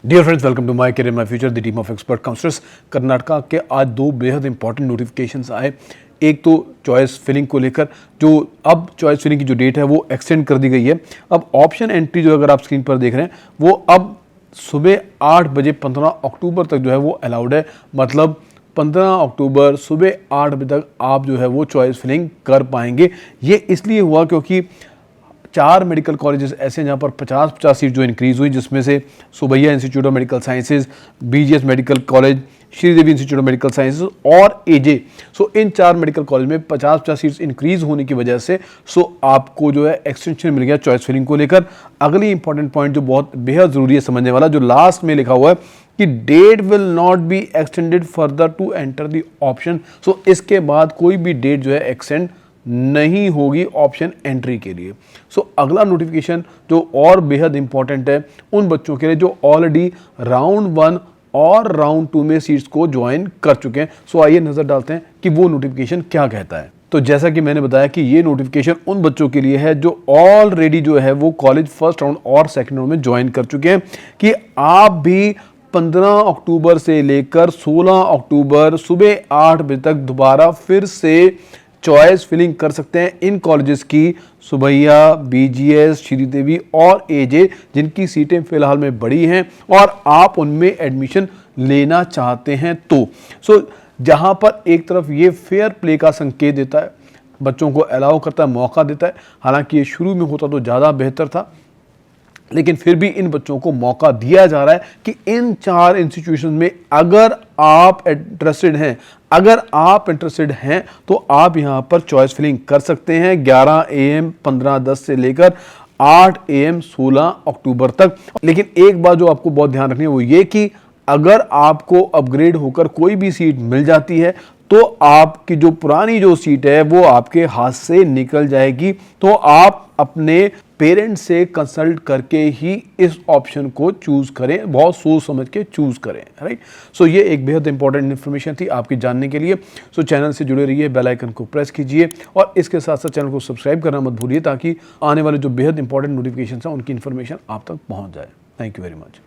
Dear friends, welcome to my career my future, the team of expert counsellors. Karnataka के आज दो बेहद important notifications आए। एक तो चॉइस फिलिंग को लेकर, जो अब चॉइस फिलिंग की जो डेट है वो एक्सटेंड कर दी गई है। अब ऑप्शन एंट्री जो अगर आप स्क्रीन पर देख रहे हैं वो अब सुबह 8 बजे 15 अक्टूबर तक जो है वो अलाउड है। मतलब 15 अक्टूबर सुबह 8 बजे तक आप जो है वो चॉइस फिलिंग कर पाएंगे। ये इसलिए हुआ क्योंकि 4 मेडिकल कॉलेजेस ऐसे हैं जहाँ पर 50-50 सीट जो इंक्रीज़ हुई, जिसमें से Subbaiah institute of medical sciences, BGS medical college, Sridevi institute of medical sciences और एजे। सो इन 4 मेडिकल कॉलेज में 50-50 सीट्स इंक्रीज़ होने की वजह से आपको जो है एक्सटेंशन मिल गया चॉइस फिलिंग को लेकर। अगली इंपॉर्टेंट पॉइंट जो बहुत बेहद ज़रूरी है समझने वाला, जो लास्ट में लिखा हुआ है कि date will not be extended further to enter the option. सो इसके बाद कोई भी डेट जो है एक्सटेंड नहीं होगी ऑप्शन एंट्री के लिए। अगला नोटिफिकेशन जो और बेहद इंपॉर्टेंट है उन बच्चों के लिए जो ऑलरेडी राउंड 1 और राउंड 2 में सीट्स को ज्वाइन कर चुके हैं। आइए नजर डालते हैं कि वो नोटिफिकेशन क्या कहता है। तो जैसा कि मैंने बताया कि ये नोटिफिकेशन उन बच्चों के लिए है जो ऑलरेडी जो है वो कॉलेज फर्स्ट राउंड और सेकंड राउंड में ज्वाइन कर चुके हैं, कि आप भी 15 अक्टूबर से लेकर 16 अक्टूबर सुबह 8 बजे तक दोबारा फिर से चॉइस फिलिंग कर सकते हैं इन कॉलेजेस की, सुबैया, बीजीएस, श्रीदेवी और एजे, जिनकी सीटें फिलहाल में बड़ी हैं और आप उनमें एडमिशन लेना चाहते हैं। तो जहां पर एक तरफ ये फेयर प्ले का संकेत देता है, बच्चों को अलाउ करता है, मौका देता है। हालांकि ये शुरू में होता तो ज़्यादा बेहतर था, लेकिन फिर भी इन बच्चों को मौका दिया जा रहा है कि इन 4 इंस्टीट्यूशन में अगर आप इंटरेस्टेड हैं तो आप यहां पर चॉइस फिलिंग कर सकते हैं 11 AM 15:10 से लेकर 8 AM 16 अक्टूबर तक। लेकिन एक बात जो आपको बहुत ध्यान रखनी है वो ये कि अगर आपको अपग्रेड होकर कोई भी सीट मिल जाती है तो आपकी जो पुरानी जो सीट है वो आपके हाथ से निकल जाएगी। तो आप अपने पेरेंट्स से कंसल्ट करके ही इस ऑप्शन को चूज करें, बहुत सोच समझ के चूज करें, राइट। ये एक बेहद इंपॉर्टेंट इन्फॉर्मेशन थी आपकी जानने के लिए। चैनल से जुड़े रहिए, बेल आइकन को प्रेस कीजिए और इसके साथ साथ चैनल को सब्सक्राइब करना मत भूलिए, ताकि आने वाले जो बेहद इंपॉर्टेंट नोटिफिकेशन हैं उनकी इन्फॉर्मेशन आप तक पहुंच जाए। Thank you very much.